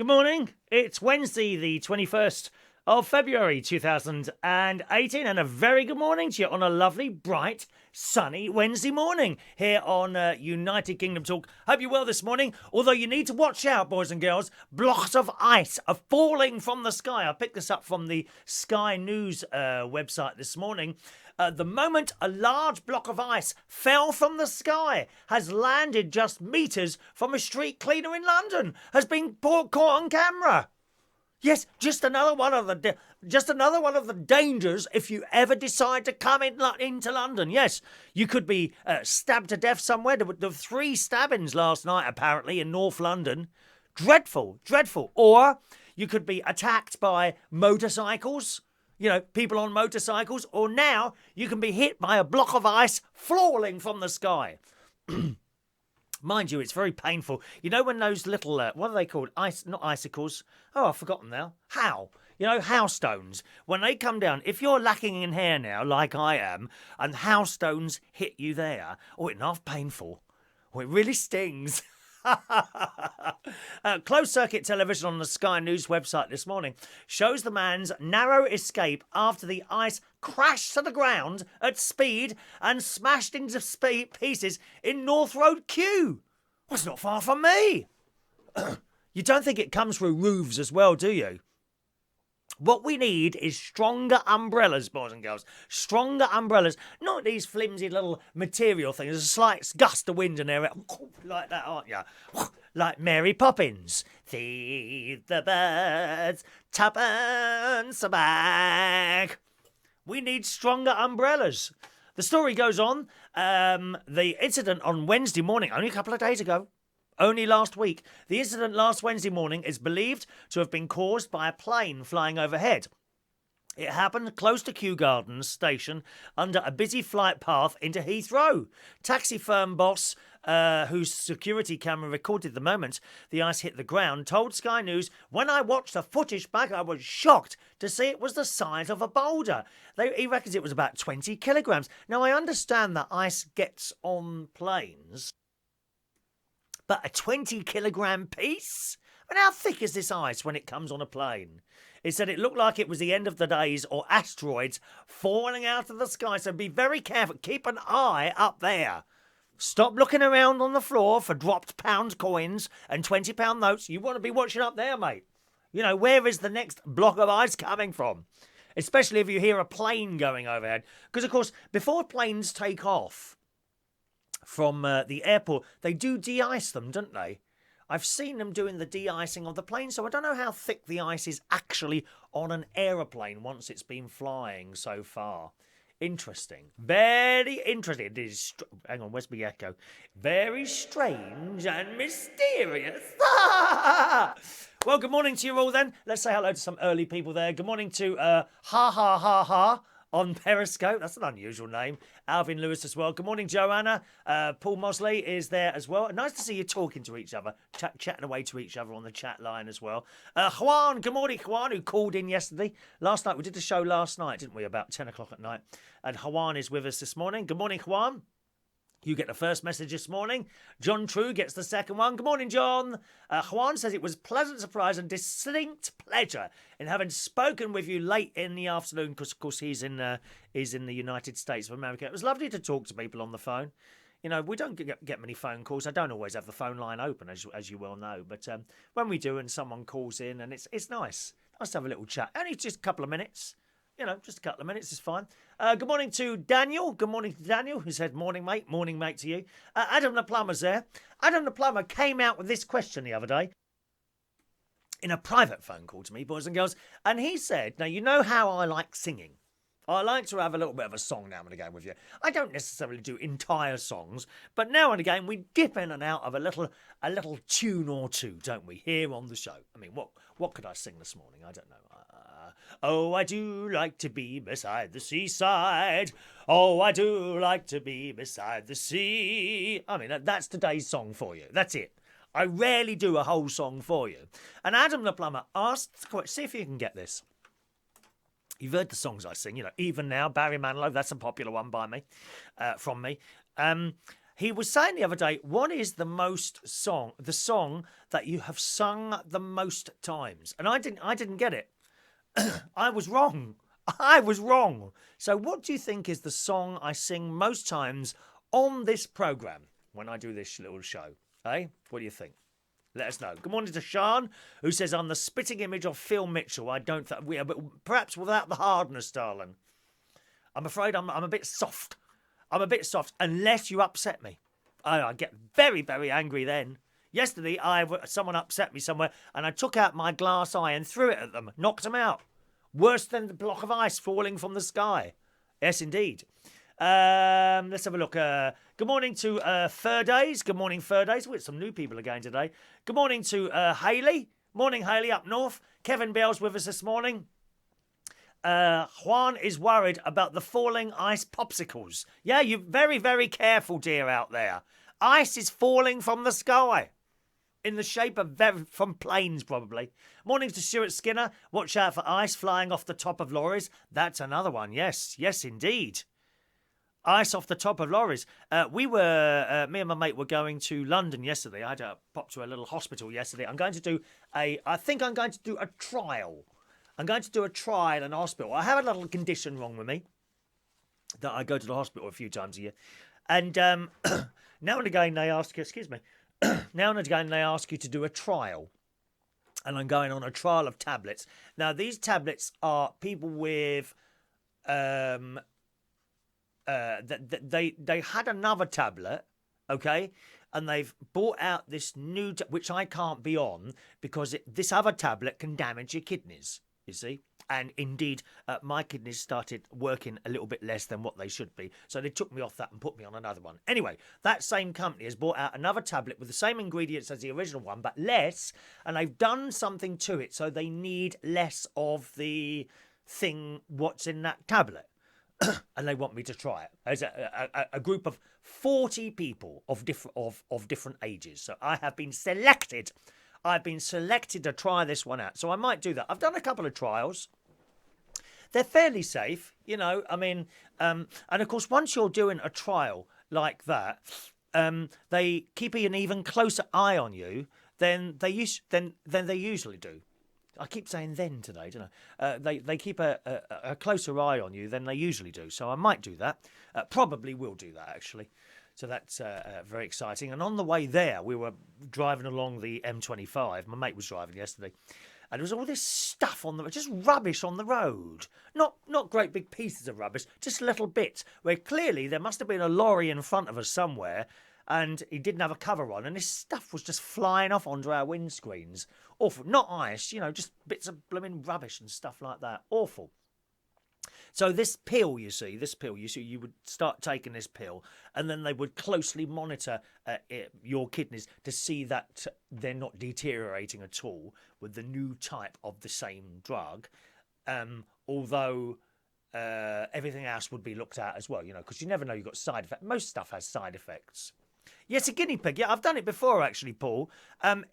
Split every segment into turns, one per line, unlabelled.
morning. It's Wednesday, the 21st of February 2018, and a very good morning to you on a lovely, bright, sunny Wednesday morning here on United Kingdom Talk. Hope you're well this morning, although you need to watch out, boys and girls. Blocks of ice are falling from the sky. I picked this up from the Sky News website this morning. The moment a large block of ice fell from the sky, has landed just metres from a street cleaner in London, has been caught on camera. Yes, just another one of the dangers if you ever decide to come into London. Yes, you could be stabbed to death somewhere. There were 3 stabbings last night, apparently, in North London. Dreadful, dreadful. Or you could be attacked by motorcycles. You know, people on motorcycles. Or now you can be hit by a block of ice falling from the sky. Mind you, it's very painful. You know when those little, what are they called? Not icicles. Oh, I've forgotten now. How? You know, hailstones. When they come down, if you're lacking in hair now, like I am, and hailstones hit you there, oh, it's not painful. Oh, it really stings. Closed circuit television on the Sky News website this morning shows the man's narrow escape after the ice crashed to the ground at speed and smashed into pieces in North Road Q. Well, it's not far from me. You don't think it comes through roofs as well, do you? What we need is stronger umbrellas, boys and girls. Stronger umbrellas. Not these flimsy little material things. There's a slight gust of wind in there. Like that, aren't you? Like Mary Poppins. Feed the birds, tuppence a bag. We need stronger umbrellas. The story goes on. The incident on Wednesday morning, only a couple of days ago, only last week. The incident last Wednesday morning is believed to have been caused by a plane flying overhead. It happened close to Kew Gardens station under a busy flight path into Heathrow. Taxi firm boss, whose security camera recorded the moment the ice hit the ground, told Sky News, "When I watched the footage back, I was shocked to see it was the size of a boulder." He reckons it was about 20 kilograms. Now, I understand that ice gets on planes, but a 20-kilogram piece? And how thick is this ice when it comes on a plane? It said it looked like it was the end of the days or asteroids falling out of the sky, so be very careful. Keep an eye up there. Stop looking around on the floor for dropped pound coins and £20 notes. You want to be watching up there, mate. You know, where is the next block of ice coming from? Especially if you hear a plane going overhead. Because, of course, before planes take off from the airport, they do de-ice them, don't they? I've seen them doing the de-icing of the plane, so I don't know how thick the ice is actually on an aeroplane once it's been flying so far. Interesting. Very interesting. It is. Hang on, where's my echo? Very strange and mysterious. Well, good morning to you all then. Let's say hello to some early people there. Good morning to Ha Ha Ha Ha on Periscope. That's an unusual name. Alvin Lewis as well. Good morning, Joanna. Paul Mosley is there as well. Nice to see you talking to each other, chatting away to each other on the chat line as well. Juan, good morning, Juan, who called in yesterday. Last night, we did the show last night, didn't we, about 10 o'clock at night. And Juan is with us this morning. Good morning, Juan. You get the first message this morning. John True gets the second one. Good morning, John. Juan says it was a pleasant surprise and distinct pleasure in having spoken with you late in the afternoon, because, of course, he's in the United States of America. It was lovely to talk to people on the phone. You know, we don't get many phone calls. I don't always have the phone line open, as you well know. But when we do and someone calls in, and it's nice. Nice to have a little chat. Only just a couple of minutes. You know, just a couple of minutes is fine. Good morning to Daniel. Good morning to Daniel, who said, morning, mate. Morning, mate, to you. Adam the Plumber's there. Adam the Plumber came out with this question the other day in a private phone call to me, boys and girls. And he said, now, you know how I like singing. I like to have a little bit of a song now and again with you. I don't necessarily do entire songs, but now and again we dip in and out of a little tune or two, don't we, here on the show? I mean, what could I sing this morning? I don't know. Oh, I do like to be beside the seaside. Oh, I do like to be beside the sea. I mean, that's today's song for you. That's it. I rarely do a whole song for you. And Adam the Plumber asked, see if you can get this. You've heard the songs I sing, you know, Even Now, Barry Manilow, that's a popular one by me, from me. He was saying the other day, what is the song that you have sung the most times? And I didn't get it. I was wrong. I was wrong. So what do you think is the song I sing most times on this programme when I do this little show? Eh? What do you think? Let us know. Good morning to Sean, who says, I'm the spitting image of Phil Mitchell. I don't think we are, but perhaps without the hardness, darling. I'm afraid I'm a bit soft. I'm a bit soft unless you upset me. I get very, very angry then. Yesterday, someone upset me somewhere and I took out my glass eye and threw it at them, knocked them out. Worse than the block of ice falling from the sky. Yes, indeed. Let's have a look. Good morning to Fur Days. Good morning, Fur Days. We've got some new people again today. Good morning to Hayley. Morning, Hayley, up north. Kevin Bell's with us this morning. Juan is worried about the falling ice popsicles. Yeah, you're very, very careful, dear, out there. Ice is falling from the sky. In the shape of from planes, probably. Morning to Stuart Skinner. Watch out for ice flying off the top of lorries. That's another one. Yes, yes, indeed. Ice off the top of lorries. Me and my mate were going to London yesterday. I had to pop to a little hospital yesterday. I think I'm going to do a trial. I'm going to do a trial in a hospital. I have a little condition wrong with me that I go to the hospital a few times a year. And now and again they ask you, excuse me, now and again they ask you to do a trial. And I'm going on a trial of tablets. Now, these tablets are people with... they had another tablet, okay? And they've bought out this new... which I can't be on because this other tablet can damage your kidneys, you see? And indeed, my kidneys started working a little bit less than what they should be. So they took me off that and put me on another one. Anyway, that same company has bought out another tablet with the same ingredients as the original one, but less. And they've done something to it. So they need less of the thing what's in that tablet. And they want me to try it. There's a group of 40 people of different ages. So I have been selected. I've been selected to try this one out. So I might do that. I've done a couple of trials. They're fairly safe, you know. I mean, and of course, once you're doing a trial like that, they keep an even closer eye on you than they usually do. I keep saying then today, don't I? They keep a closer eye on you than they usually do. So I might do that. Probably will do that, actually. So that's very exciting. And on the way there, we were driving along the M25. My mate was driving yesterday. And there was all this stuff just rubbish on the road. Not great big pieces of rubbish, just little bits where clearly there must have been a lorry in front of us somewhere and he didn't have a cover on and this stuff was just flying off onto our windscreens. Awful. Not ice, you know, just bits of blooming rubbish and stuff like that. Awful. So this pill, you see, you would start taking this pill and then they would closely monitor your kidneys to see that they're not deteriorating at all with the new type of the same drug, although everything else would be looked at as well, you know, because you never know you've got side effects. Most stuff has side effects. Yes, a guinea pig. Yeah, I've done it before, actually, Paul.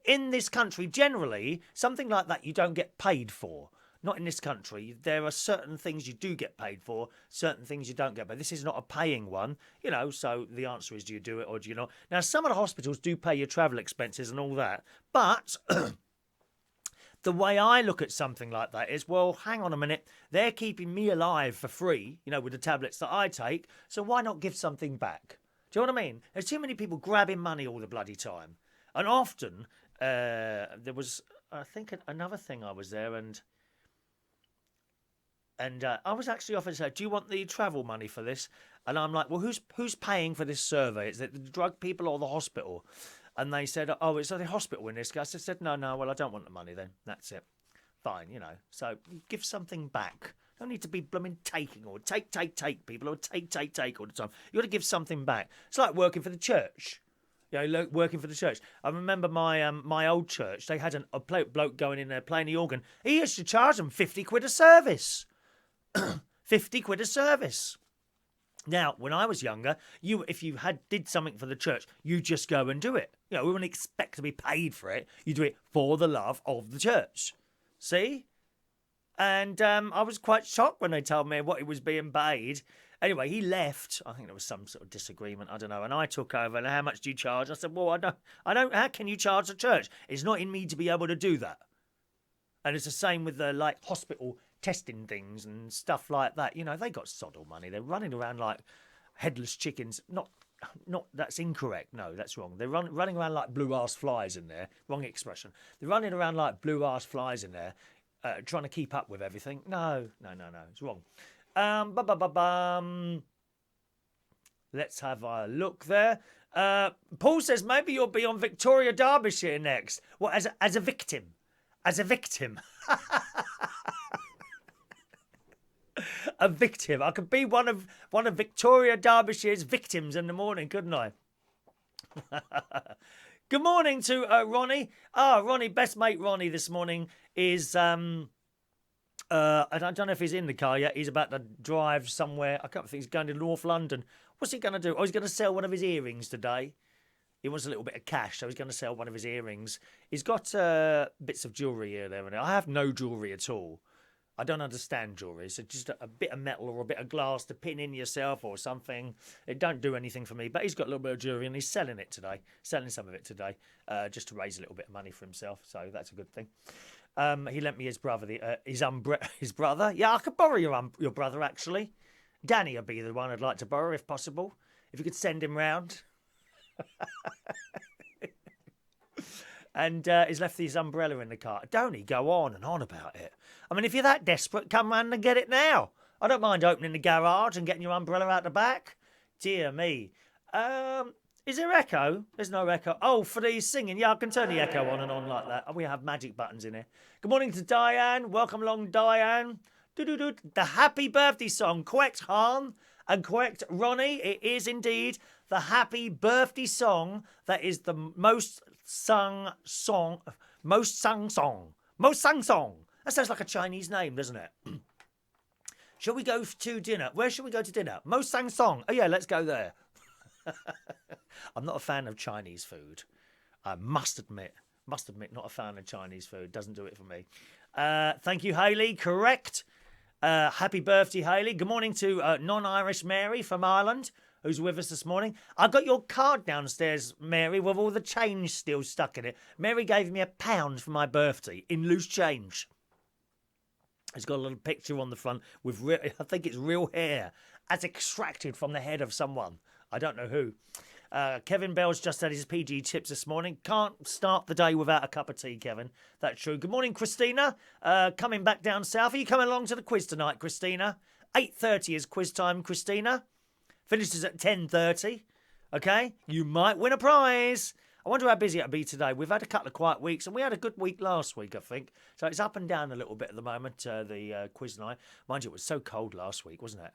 In this country, generally, something like that you don't get paid for. Not in this country. There are certain things you do get paid for, certain things you don't get paid. This is not a paying one, you know, so the answer is, do you do it or do you not? Now, some of the hospitals do pay your travel expenses and all that, but the way I look at something like that is, well, hang on a minute, they're keeping me alive for free, you know, with the tablets that I take, so why not give something back? Do you know what I mean? There's too many people grabbing money all the bloody time. And often, there was, I think, another thing I was there and I was actually offered to say, do you want the travel money for this? And I'm like, well, who's paying for this survey? Is it the drug people or the hospital? And they said, oh, it's the hospital in this case. I said, no, well, I don't want the money then. That's it. Fine, you know. So give something back. Don't need to be blooming taking or take, people, or take all the time. You got to give something back. It's like working for the church. You know, working for the church. I remember my old church, they had a bloke going in there playing the organ. He used to charge them 50 quid a service. 50 quid a service. Now, when I was younger, if you did something for the church, you just go and do it. You know, we wouldn't expect to be paid for it. You do it for the love of the church. See? And I was quite shocked when they told me what he was being paid. Anyway, he left. I think there was some sort of disagreement. I don't know. And I took over. And how much do you charge? I said, well, I don't. How can you charge the church? It's not in me to be able to do that. And it's the same with the like hospital testing things and stuff like that. You know, they got sod all money. They're running around like headless chickens. Not that's incorrect. No, that's wrong. They're running around like blue ass flies in there. Wrong expression. They're running around like blue ass flies in there, trying to keep up with everything. No. It's wrong. Let's have a look there. Paul says maybe you'll be on Victoria, Derbyshire next. What, as a victim? As a victim. A victim. I could be one of Victoria, Derbyshire's victims in the morning, couldn't I? Good morning to Ronnie. Ronnie, best mate Ronnie this morning is I don't know if he's in the car yet. He's about to drive somewhere. I can't think he's going to North London. What's he going to do? Oh, he's going to sell one of his earrings today. He wants a little bit of cash, so he's going to sell one of his earrings. He's got bits of jewellery here, there, and there. I have no jewellery at all. I don't understand jewellery. So just a bit of metal or a bit of glass to pin in yourself or something. It don't do anything for me. But he's got a little bit of jewellery and he's selling it today. Selling some of it today, just to raise a little bit of money for himself. So that's a good thing. He lent me his brother, his brother. Yeah, I could borrow your brother actually. Danny would be the one I'd like to borrow if possible. If you could send him round. And he's left his umbrella in the car. Don't he go on and on about it? I mean, if you're that desperate, come round and get it now. I don't mind opening the garage and getting your umbrella out the back. Dear me. Is there echo? There's no echo. Oh, for the singing. Yeah, I can turn the echo on and on like that. We have magic buttons in here. Good morning to Diane. Welcome along, Diane. The happy birthday song. Correct, Han. And correct, Ronnie. It is indeed the happy birthday song that is the most sung song. That sounds like a Chinese name, doesn't it? Shall we go to dinner? Where shall we go to dinner? Most sang song. Oh, yeah, let's go there. I'm not a fan of Chinese food. I must admit, not a fan of Chinese food. Doesn't do it for me. Thank you, Hayley. Correct. Happy birthday, Hayley. Good morning to non-Irish Mary from Ireland, who's with us this morning. I got your card downstairs, Mary, with all the change still stuck in it. Mary gave me £1 for my birthday in loose change. It's got a little picture on the front with, I think it's real hair, as extracted from the head of someone. I don't know who. Kevin Bell's just had his PG tips this morning. Can't start the day without a cup of tea, Kevin. That's true. Good morning, Christina. Coming back down south. Are you coming along to the quiz tonight, Christina? 8:30 is quiz time, Christina. Finishes at 10:30. Okay? You might win a prize. I wonder how busy it'll be today. We've had a couple of quiet weeks, and we had a good week last week, I think. So it's up and down a little bit at the moment, the quiz night. Mind you, it was so cold last week, wasn't it?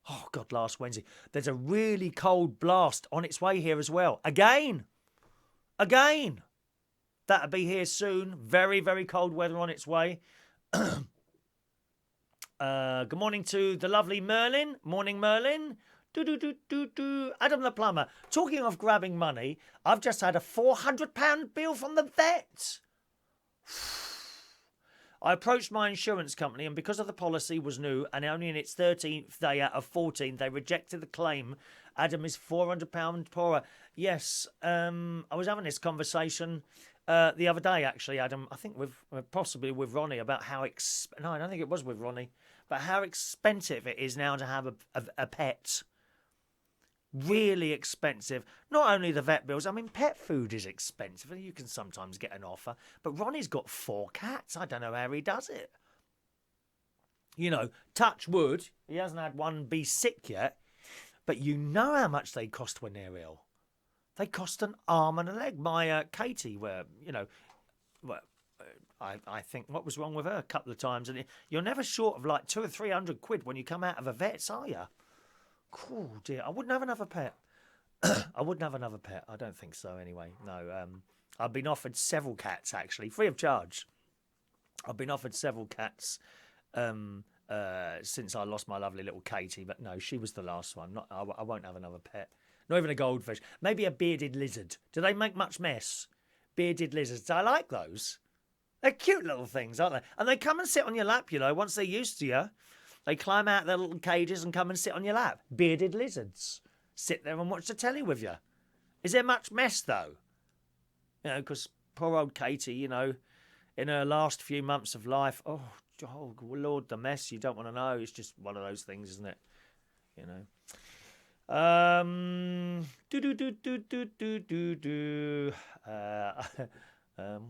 Oh, God, last Wednesday. There's a really cold blast on its way here as well. Again. That'll be here soon. Very, very cold weather on its way. Good morning to the lovely Merlin. Morning, Merlin. Adam the plumber. Talking of grabbing money, I've just had a £400 bill from the vet. I approached my insurance company, and because of the policy was new and only in its 13th day out of 14, they rejected the claim. Adam is £400 poorer. Yes, I was having this conversation the other day, actually, Adam. I think possibly with Ronnie about how no, I don't think it was with Ronnie, but how expensive it is now to have a pet. Really expensive. Not only the vet bills, I mean, pet food is expensive and you can sometimes get an offer. But Ronnie's got 4 cats. I don't know how he does it. You know, touch wood, he hasn't had one be sick yet. But you know how much they cost when they're ill. They cost an arm and a leg. My Katie, I think what was wrong with her a couple of times. And you're never short of like 200 or 300 quid when you come out of a vet's, are you? Oh dear, I wouldn't have another pet. I wouldn't have another pet. I don't think so anyway. No, I've been offered several cats actually, free of charge. I've been offered several cats since I lost my lovely little Katie, but no, she was the last one. I won't have another pet. Not even a goldfish. Maybe a bearded lizard. Do they make much mess? Bearded lizards. I like those. They're cute little things, aren't they? And they come and sit on your lap, you know, once they're used to you. They climb out their little cages and come and sit on your lap. Bearded lizards. Sit there and watch the telly with you. Is there much mess, though? You know, because poor old Katie, you know, in her last few months of life, oh, Lord, the mess you don't want to know. It's just one of those things, isn't it? You know.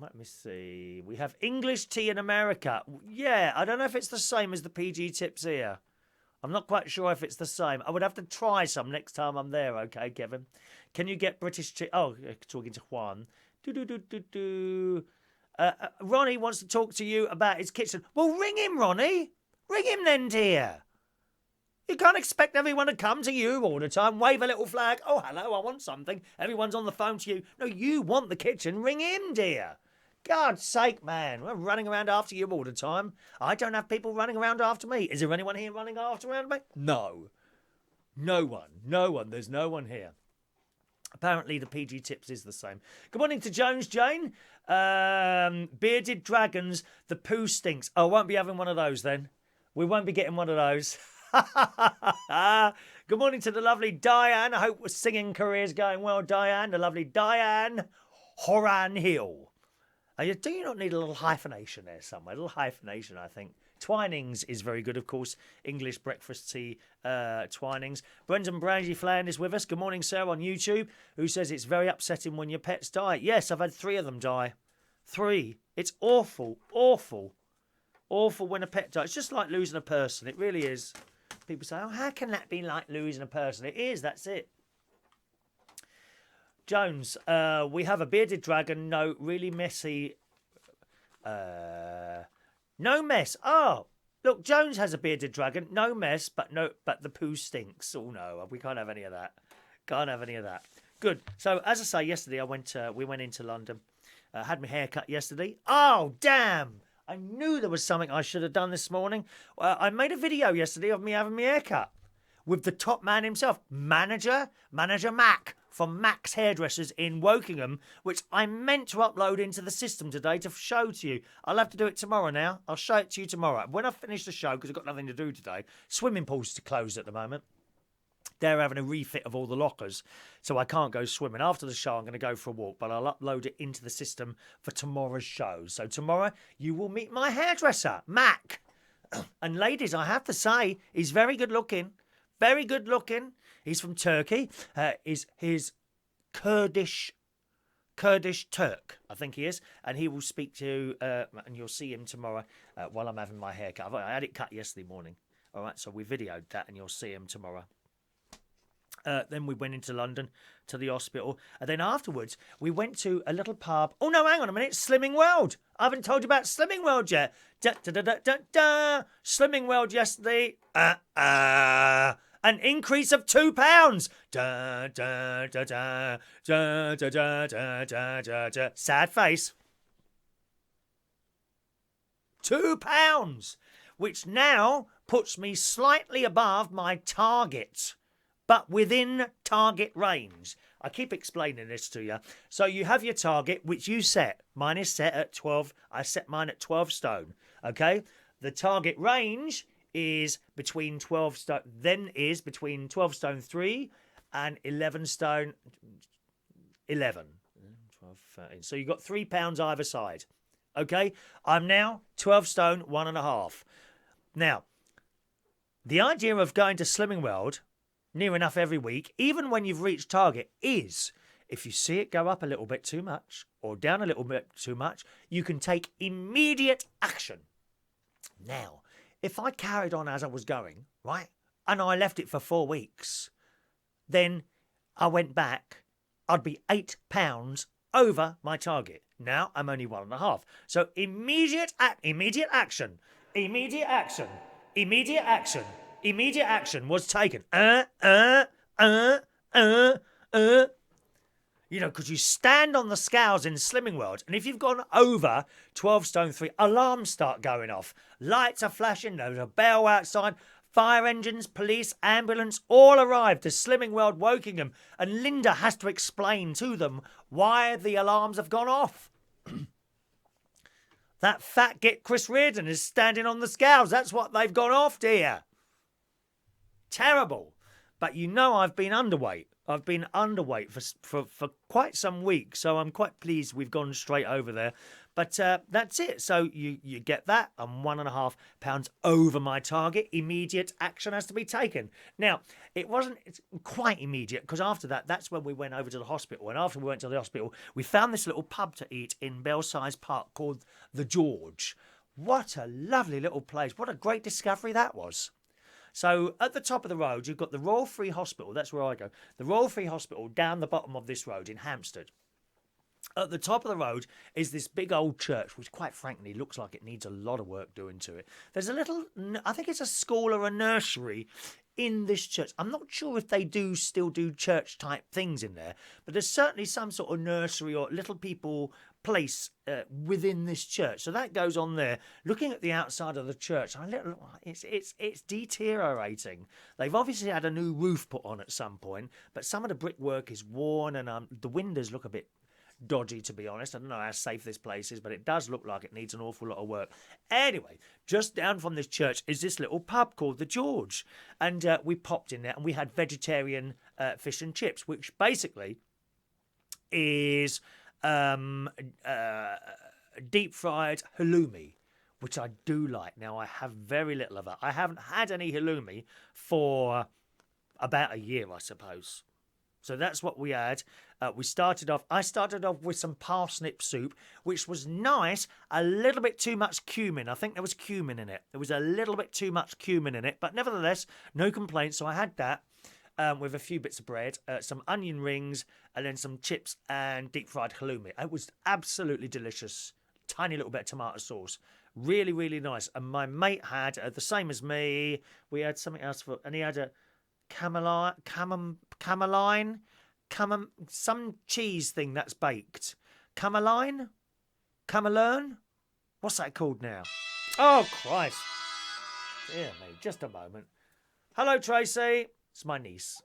Let me see. We have English tea in America. Yeah, I don't know if it's the same as the PG tips here. I'm not quite sure if it's the same. I would have to try some next time I'm there, okay, Kevin? Can you get British tea? Oh, talking to Juan. Ronnie wants to talk to you about his kitchen. Well, ring him, Ronnie. Ring him then, dear. You can't expect everyone to come to you all the time, wave a little flag. Oh, hello, I want something. Everyone's on the phone to you. No, you want the kitchen. Ring him, dear. God's sake, man. We're running around after you all the time. I don't have people running around after me. Is there anyone here running around me? No. No one. No one. There's no one here. Apparently, the PG tips is the same. Good morning to Jones Jane. Bearded dragons. The poo stinks. Oh, I won't be having one of those then. We won't be getting one of those. Good morning to the lovely Diane. I hope the singing career's going well, Diane. The lovely Diane Horan Hill. Do you not need a little hyphenation there somewhere? A little hyphenation, I think. Twinings is very good, of course. English breakfast tea, Twinings. Brendan Brandy Fland is with us. Good morning, sir, on YouTube, who says it's very upsetting when your pets die. Yes, I've had 3 of them die. 3. It's awful, awful, awful when a pet dies. It's just like losing a person. It really is. People say, oh, how can that be like losing a person? It is, that's it. Jones, we have a bearded dragon. No, really messy. No mess. Oh, look, Jones has a bearded dragon. No mess, but the poo stinks. Oh no, we can't have any of that. Can't have any of that. Good. So as I say, yesterday we went into London. Had my hair cut yesterday. Oh damn! I knew there was something I should have done this morning. I made a video yesterday of me having my hair cut with the top man himself, Manager Mac from Mac's Hairdressers in Wokingham, which I meant to upload into the system today to show to you. I'll have to do it tomorrow now. I'll show it to you tomorrow. When I finish the show, because I've got nothing to do today, swimming pools are closed at the moment. They're having a refit of all the lockers, so I can't go swimming. After the show, I'm going to go for a walk, but I'll upload it into the system for tomorrow's show. So tomorrow, you will meet my hairdresser, Mac. And ladies, I have to say, he's very good looking. Very good looking. He's from Turkey. He's Kurdish Turk, I think he is. And he will speak to, and you'll see him tomorrow while I'm having my hair cut. I had it cut yesterday morning. All right, so we videoed that and you'll see him tomorrow. Then we went into London to the hospital. And then afterwards, we went to a little pub. Oh, no, hang on a minute. Slimming World. I haven't told you about Slimming World yet. Slimming World yesterday. An increase of £2. Sad face. £2, which now puts me slightly above my target, but within target range. I keep explaining this to you. So you have your target, which you set. Mine is set at 12. I set mine at 12 stone. Okay? The target range is between 12 stone, between 12 stone 3 and 11 stone 11. 12, 13. So you've got £3 either side. Okay? I'm now 12 stone 1.5. Now, the idea of going to Slimming World near enough every week, even when you've reached target, is if you see it go up a little bit too much or down a little bit too much, you can take immediate action. Now, if I carried on as I was going, right, and I left it for 4 weeks, then I went back, I'd be £8 over my target. Now I'm only 1.5. So immediate action was taken. You know, because you stand on the scales in Slimming World, and if you've gone over 12 stone 3, alarms start going off. Lights are flashing, there's a bell outside, fire engines, police, ambulance, all arrive to Slimming World Wokingham, and Linda has to explain to them why the alarms have gone off. That fat git Chris Reardon is standing on the scales. That's what they've gone off, dear. Terrible. But you know I've been underweight. I've been underweight for quite some weeks, so I'm quite pleased we've gone straight over there. But that's it. So you get that. I'm 1.5 pounds over my target. Immediate action has to be taken. Now, it's quite immediate, because after that, that's when we went over to the hospital. And after we went to the hospital, we found this little pub to eat in Belsize Park called the George. What a lovely little place. What a great discovery that was. So at the top of the road, you've got the Royal Free Hospital. That's where I go. The Royal Free Hospital down the bottom of this road in Hampstead. At the top of the road is this big old church, which quite frankly looks like it needs a lot of work doing to it. There's a little, I think it's a school or a nursery in this church. I'm not sure if they still do church type things in there, but there's certainly some sort of nursery or little people place within this church. So that goes on there. Looking at the outside of the church, it's deteriorating. They've obviously had a new roof put on at some point, but some of the brickwork is worn, and the windows look a bit dodgy, to be honest. I don't know how safe this place is, but it does look like it needs an awful lot of work. Anyway, just down from this church is this little pub called the George, and we popped in there and we had vegetarian fish and chips, which basically is deep fried halloumi, which I do like. Now, I have very little of it. I haven't had any halloumi for about a year, I suppose. So that's what we had. I started off with some parsnip soup, which was nice. A little bit too much cumin. I think there was cumin in it. There was a little bit too much cumin in it. But nevertheless, no complaints. So I had that with a few bits of bread, some onion rings, and then some chips and deep fried halloumi. It was absolutely delicious. Tiny little bit of tomato sauce. Really, really nice. And my mate had, the same as me, we had something else and he had a some cheese thing that's baked. Cameline? What's that called now? Oh, Christ. Dear me, just a moment. Hello, Tracy. It's my niece.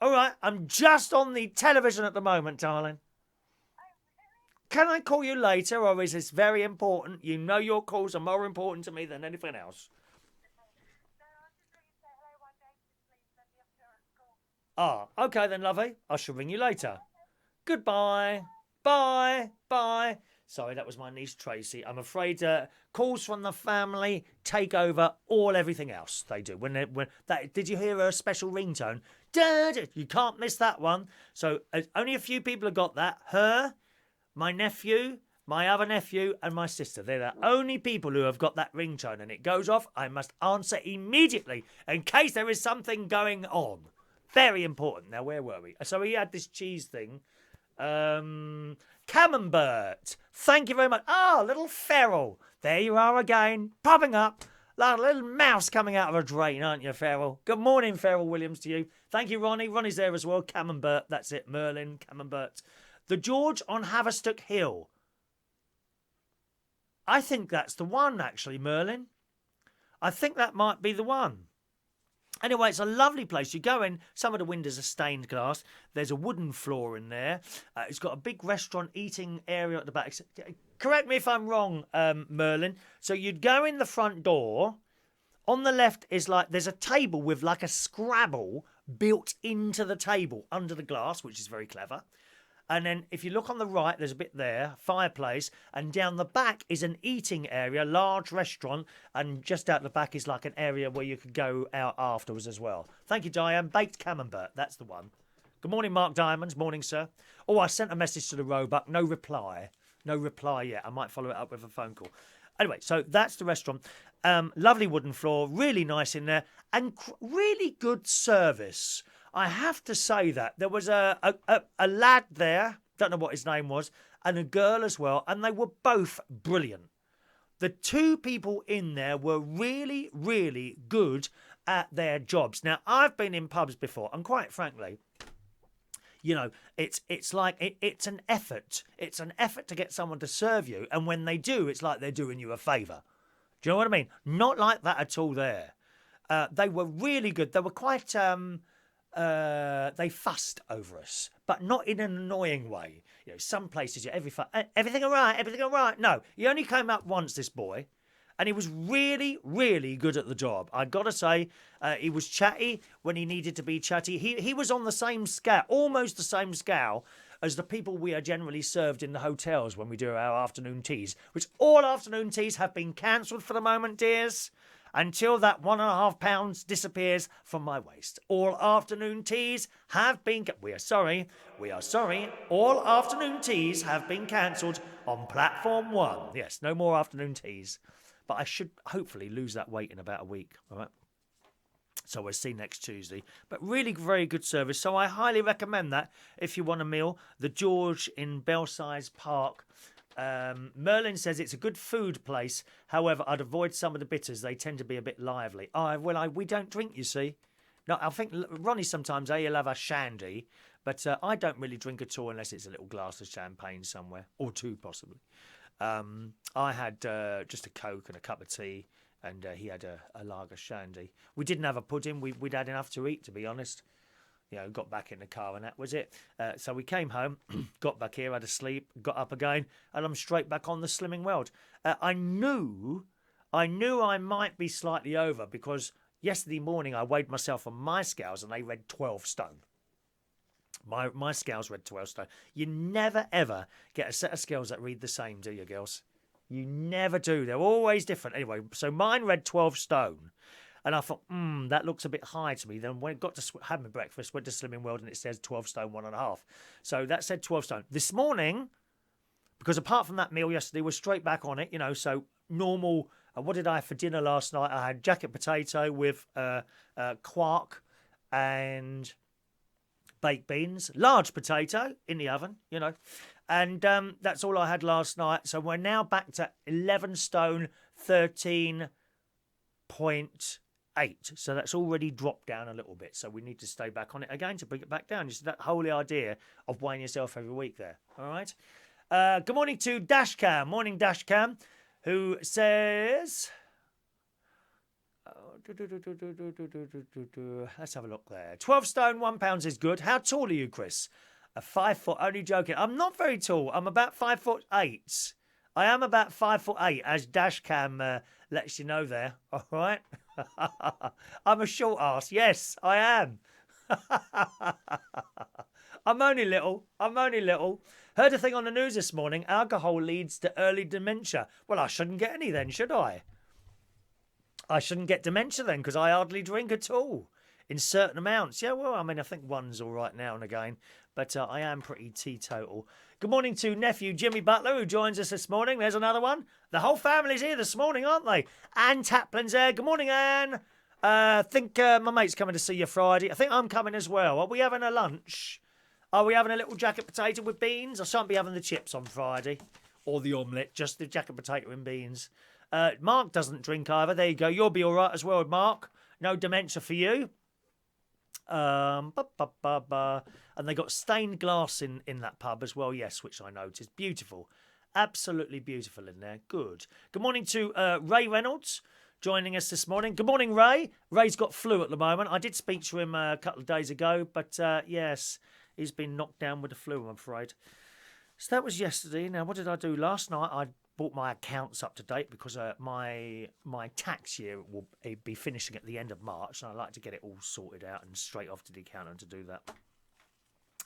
All right, I'm just on the television at the moment, darling. Can I call you later, or is this very important? You know your calls are more important to me than anything else. Ah, okay then, lovely. I shall ring you later. Goodbye. Bye. Bye. Sorry, that was my niece Tracy. I'm afraid calls from the family take over everything else. They do. Did you hear her special ringtone? You can't miss that one. So only a few people have got that. Her, my nephew, my other nephew, and my sister. They're the only people who have got that ringtone, and it goes off. I must answer immediately in case there is something going on. Very important. Now, where were we? So he had this cheese thing. Camembert. Thank you very much. Ah, little Ferrell. There you are again, popping up like a little mouse coming out of a drain, aren't you, Ferrell? Good morning, Ferrell Williams, to you. Thank you, Ronnie. Ronnie's there as well. Camembert. That's it. Merlin, Camembert. The George on Haverstock Hill. I think that's the one, actually, Merlin. I think that might be the one. Anyway, it's a lovely place. You go in, some of the windows are stained glass. There's a wooden floor in there. It's got a big restaurant eating area at the back. Correct me if I'm wrong, Merlin. So you'd go in the front door. On the left is there's a table with like a Scrabble built into the table under the glass, which is very clever. And then if you look on the right, there's a bit there, fireplace. And down the back is an eating area, large restaurant. And just out the back is like an area where you could go out afterwards as well. Thank you, Diane. Baked Camembert. That's the one. Good morning, Mark Diamonds. Morning, sir. Oh, I sent a message to the Roebuck. No reply. No reply yet. I might follow it up with a phone call. Anyway, so that's the restaurant. Lovely wooden floor. Really nice in there. And really good service. I have to say that there was a lad there, don't know what his name was, and a girl as well, and they were both brilliant. The two people in there were really, really good at their jobs. Now, I've been in pubs before, and quite frankly, you know, it's an effort. It's an effort to get someone to serve you, and when they do, it's like they're doing you a favour. Do you know what I mean? Not like that at all there. They were really good. They were quite... they fussed over us, but not in an annoying way. You know, some places, everything all right? No, he only came up once, this boy, And he was really, really good at the job. I've got to say, he was chatty when he needed to be chatty. He was on the same scale, almost the same scale as the people we are generally served in the hotels when we do our afternoon teas, which all afternoon teas have been cancelled for the moment, dears, until that £1.5 disappears from my waist. All afternoon teas have been... We are sorry. All afternoon teas have been cancelled on platform 1. Yes, no more afternoon teas. But I should hopefully lose that weight in about a week, all right? So we'll see next Tuesday. But really very good service. So I highly recommend that if you want a meal. The George in Belsize Park. Merlin says it's a good food place. However, I'd avoid some of the bitters. They tend to be a bit lively. We don't drink, you see. No, I think Ronnie sometimes, he'll have a shandy. But I don't really drink at all unless it's a little glass of champagne somewhere. Or two, possibly. I had just a Coke and a cup of tea. And he had a lager shandy. We didn't have a pudding. We'd had enough to eat, to be honest. Got back in the car and that was it. So we came home, got back here, had a sleep, got up again, and I'm straight back on the slimming world. I knew I might be slightly over because yesterday morning I weighed myself on my scales and they read 12 stone. My scales read 12 stone. You never, ever get a set of scales that read the same, do you, girls? You never do. They're always different. Anyway, so mine read 12 stone. And I thought, that looks a bit high to me. Then when I got to have my breakfast, went to Slimming World and it says 12 stone, 1.5. So that said 12 stone. This morning, because apart from that meal yesterday, we're straight back on it, so normal. What did I have for dinner last night? I had jacket potato with quark and baked beans. Large potato in the oven, And that's all I had last night. So we're now back to 11 stone, 13.8. So that's already dropped down a little bit. So we need to stay back on it again to bring it back down. Just that holy idea of weighing yourself every week there. All right. Good morning to Dashcam. Morning, Dashcam, who says... Let's have a look there. 12 stone, £1 is good. How tall are you, Chris? 5 foot, only joking. I'm not very tall. I'm about 5'8". I am about 5'8", as Dashcam lets you know there. All right. I'm a short ass. Yes, I am. I'm only little. Heard a thing on the news this morning. Alcohol leads to early dementia. Well, I shouldn't get any then, should I? I shouldn't get dementia then because I hardly drink at all. In certain amounts. Yeah, well, I mean, I think one's all right now and again. But I am pretty teetotal. Good morning to nephew Jimmy Butler, who joins us this morning. There's another one. The whole family's here this morning, aren't they? Anne Taplin's there. Good morning, Anne. I think my mate's coming to see you Friday. I think I'm coming as well. Are we having a lunch? Are we having a little jacket potato with beans? I shan't be having the chips on Friday. Or the omelette, just the jacket potato and beans. Mark doesn't drink either. There you go. You'll be all right as well, Mark. No dementia for you. And they got stained glass in that pub as well, yes, which I noticed. Beautiful. Absolutely beautiful in there. Good. Good morning to Ray Reynolds joining us this morning. Good morning, Ray. Ray's got flu at the moment. I did speak to him a couple of days ago, but yes, he's been knocked down with the flu, I'm afraid. So that was yesterday. Now, what did I do last night? I brought my accounts up to date because my tax year will be finishing at the end of March, and I like to get it all sorted out and straight off to the accountant to do that.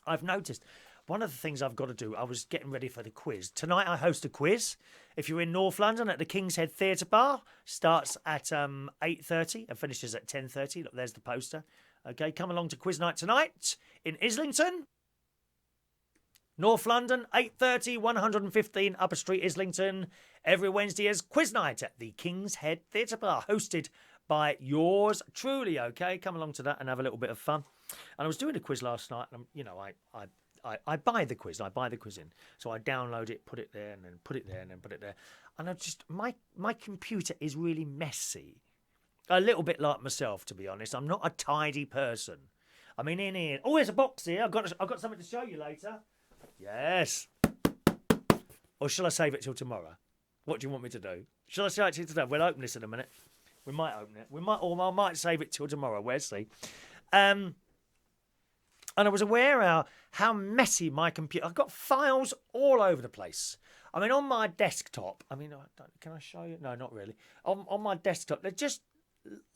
I've noticed one of the things I've got to do, I was getting ready for the quiz. Tonight I host a quiz. If you're in North London at the King's Head Theatre Bar, starts at 8:30 and finishes at 10:30. Look, there's the poster. Okay, come along to quiz night tonight in Islington. North London, 8:30, 115 Upper Street, Islington. Every Wednesday is quiz night at the King's Head Theatre Bar, hosted by yours truly. Okay, come along to that and have a little bit of fun. And I was doing a quiz last night, and I buy the quiz. I buy the quiz in, so I download it, put it there, and then put it there, and then put it there. And I just my computer is really messy, a little bit like myself, to be honest. I'm not a tidy person. I mean, in here. Oh, there's a box here. I've got something to show you later. Yes. Or shall I save it till tomorrow? What do you want me to do? Shall I save it till today? We'll open this in a minute. We might open it. Or I might save it till tomorrow. We'll see. And I was aware how messy my computer. I've got files all over the place. I mean, on my desktop. I mean, can I show you? No, not really. On my desktop, there's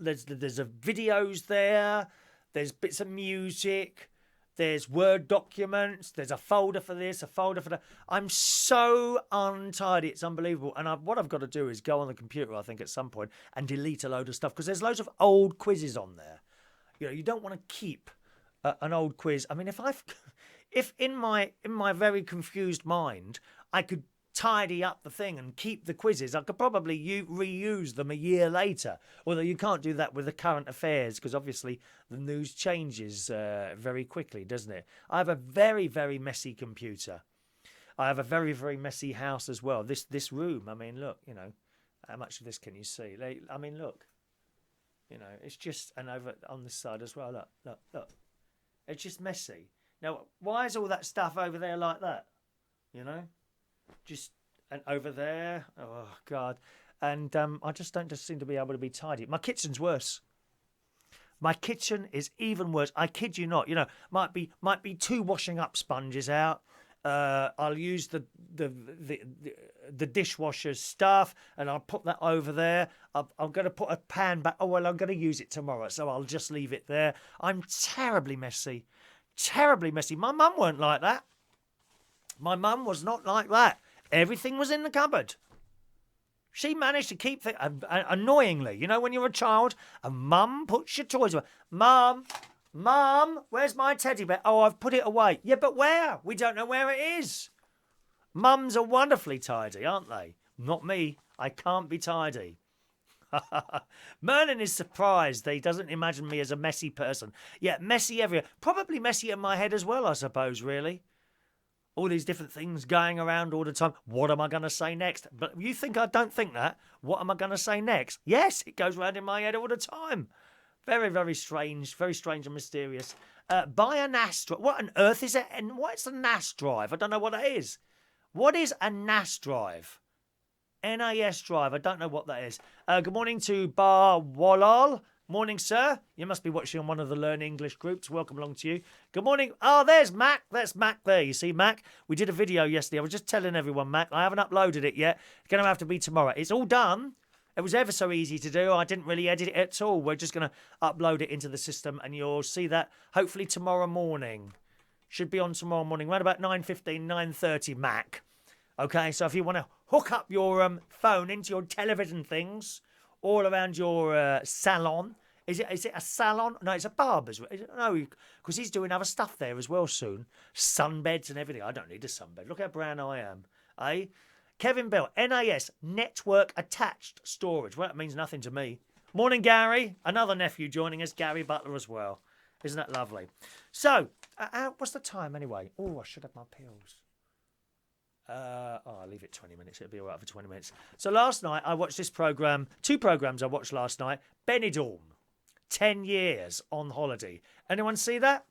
videos there. There's bits of music. There's Word documents. There's a folder for this, a folder for that. I'm so untidy. It's unbelievable. And what I've got to do is go on the computer, I think, at some point and delete a load of stuff because there's loads of old quizzes on there. You know, you don't want to keep an old quiz. I mean, if in my very confused mind, I could tidy up the thing and keep the quizzes, I could probably reuse them a year later. Although you can't do that with the current affairs because obviously the news changes very quickly, doesn't it? I have a very, very messy computer. I have a very, very messy house as well. This room, I mean, look, you know, how much of this can you see? I mean, look, you know, it's just, and over on this side as well, look. It's just messy. Now, why is all that stuff over there like that? You know? Just, and over there. Oh, God. And I just don't seem to be able to be tidy. My kitchen's worse. My kitchen is even worse. I kid you not. You know, might be 2 washing up sponges out. I'll use the dishwasher's stuff and I'll put that over there. I'm going to put a pan back. Oh, well, I'm going to use it tomorrow, so I'll just leave it there. I'm terribly messy. Terribly messy. My mum weren't like that. My mum was not like that. Everything was in the cupboard. She managed to keep things, annoyingly, you know, when you're a child and mum puts your toys away. Mum, where's my teddy bear? Oh, I've put it away. Yeah, but where? We don't know where it is. Mums are wonderfully tidy, aren't they? Not me. I can't be tidy. Merlin is surprised that he doesn't imagine me as a messy person. Yeah, messy everywhere. Probably messy in my head as well, I suppose, really. All these different things going around all the time. What am I going to say next? But you think I don't think that? What am I going to say next? Yes, it goes round in my head all the time. Very, very strange and mysterious. Buy a NAS drive. What on earth is it? And what's a NAS drive? I don't know what that is. What is a NAS drive? NAS drive. I don't know what that is. Good morning to Bar Wallal. Morning, sir. You must be watching on one of the Learn English groups. Welcome along to you. Good morning. Oh, there's Mac. That's Mac there. You see, Mac? We did a video yesterday. I was just telling everyone, Mac, I haven't uploaded it yet. It's going to have to be tomorrow. It's all done. It was ever so easy to do. I didn't really edit it at all. We're just going to upload it into the system and you'll see that hopefully tomorrow morning. Should be on tomorrow morning, around about 9:15, 9:30 Mac. Okay, so if you want to hook up your phone into your television things all around your salon. Is it a salon? No, it's a barber's. No, because he's doing other stuff there as well soon. Sunbeds and everything. I don't need a sunbed. Look how brown I am. Eh? Kevin Bell, NAS, Network Attached Storage. Well, that means nothing to me. Morning, Gary. Another nephew joining us, Gary Butler as well. Isn't that lovely? So, what's the time anyway? Oh, I should have my pills. I'll leave it 20 minutes. It'll be all right for 20 minutes. So last night, I watched this programme. 2 programmes I watched last night. Benidorm. 10 years on holiday. Anyone see that?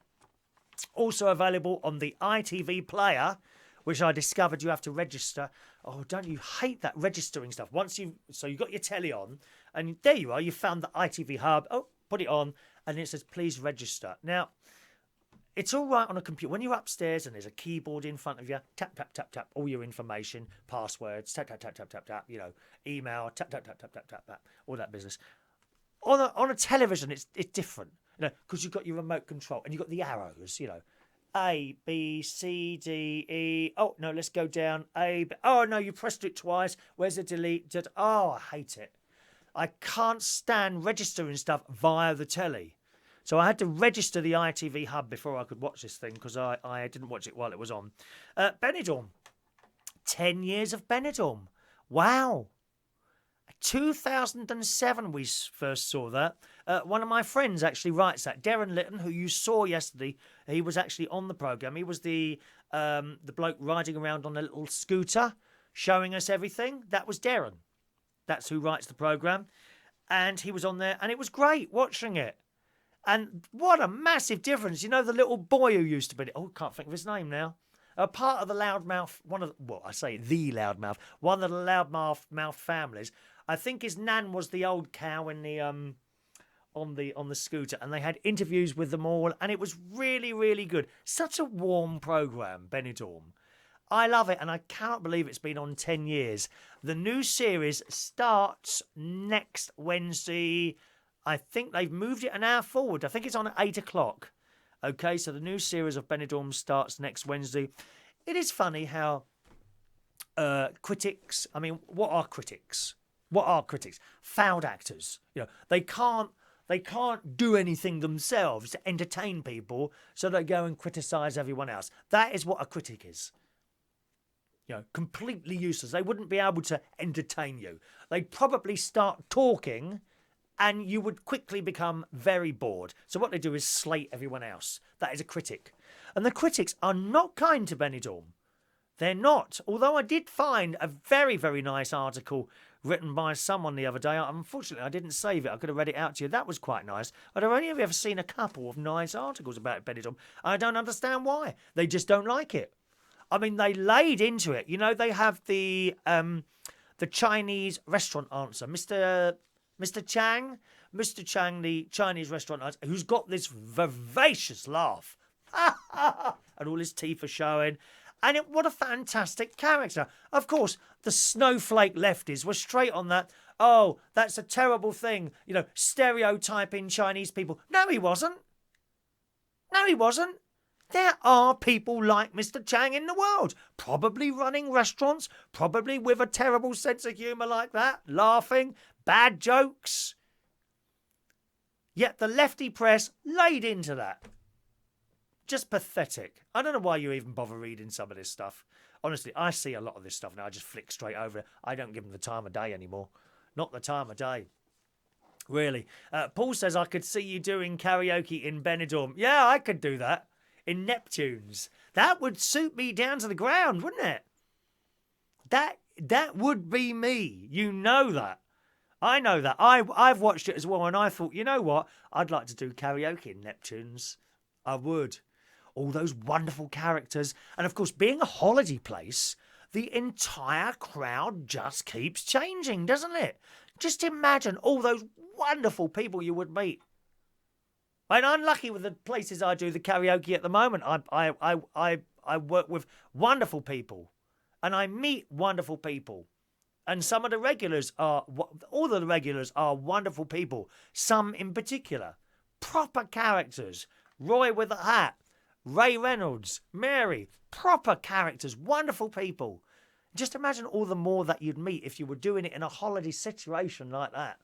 Also available on the ITV player, which I discovered you have to register. Oh, don't you hate that registering stuff? So you got your telly on, and there you are. You found the ITV hub. Oh, put it on, and it says please register. Now, it's all right on a computer. When you're upstairs and there's a keyboard in front of you, tap, tap, tap, tap, all your information, passwords, tap, tap, tap, tap, tap, tap, you know, email, tap, tap, tap, tap, tap, tap, tap, all that business. On a television, it's different, you know, because you've got your remote control and you've got the arrows, you know, A, B, C, D, E. Oh, no, let's go down. A, B. Oh, no, you pressed it twice. Where's the delete? Oh, I hate it. I can't stand registering stuff via the telly. So I had to register the ITV hub before I could watch this thing because I didn't watch it while it was on. Benidorm. 10 years of Benidorm. Wow. 2007 we first saw that. One of my friends actually writes that. Darren Litton, who you saw yesterday, he was actually on the programme. He was the bloke riding around on a little scooter showing us everything. That was Darren. That's who writes the programme. And he was on there and it was great watching it. And what a massive difference. You know, the little boy who used to be... Oh, can't think of his name now. Part of the loudmouth... One of the loudmouth. One of the loudmouth families. I think his nan was the old cow in the... on the scooter, and they had interviews with them all, and it was really, really good. Such a warm programme, Benidorm. I love it, and I cannot believe it's been on 10 years. The new series starts next Wednesday. I think they've moved it an hour forward. I think it's on at 8 o'clock. Okay, so the new series of Benidorm starts next Wednesday. It is funny how critics, I mean, what are critics? What are critics? Found actors. You know, they can't do anything themselves to entertain people, so they go and criticise everyone else. That is what a critic is. You know, completely useless. They wouldn't be able to entertain you. They'd probably start talking and you would quickly become very bored. So what they do is slate everyone else. That is a critic. And the critics are not kind to Benidorm. They're not. Although I did find a very, very nice article written by someone the other day. Unfortunately, I didn't save it. I could have read it out to you. That was quite nice. I've only ever seen a couple of nice articles about Benidorm. I don't understand why. They just don't like it. I mean, they laid into it. You know, they have the Chinese restaurant answer, Mr. Chang, the Chinese restaurant answer, who's got this vivacious laugh, and all his teeth are showing. And what a fantastic character. Of course, the snowflake lefties were straight on that. Oh, that's a terrible thing. You know, stereotyping Chinese people. No, he wasn't. No, he wasn't. There are people like Mr. Chang in the world, probably running restaurants, probably with a terrible sense of humour like that, laughing, bad jokes. Yet the lefty press laid into that. Just pathetic. I don't know why you even bother reading some of this stuff. Honestly, I see a lot of this stuff now. I just flick straight over it. I don't give them the time of day anymore. Not the time of day. Really. Paul says, I could see you doing karaoke in Benidorm. Yeah, I could do that. In Neptune's. That would suit me down to the ground, wouldn't it? That would be me. You know that. I know that. I've watched it as well, and I thought, you know what? I'd like to do karaoke in Neptune's. I would. All those wonderful characters. And of course, being a holiday place, the entire crowd just keeps changing, doesn't it? Just imagine all those wonderful people you would meet. And I'm lucky with the places I do the karaoke at the moment. I work with wonderful people, and I meet wonderful people. And some of the regulars all of the regulars are wonderful people. Some in particular, proper characters. Roy with a hat, Ray Reynolds, Mary, proper characters, wonderful people. Just imagine all the more that you'd meet if you were doing it in a holiday situation like that.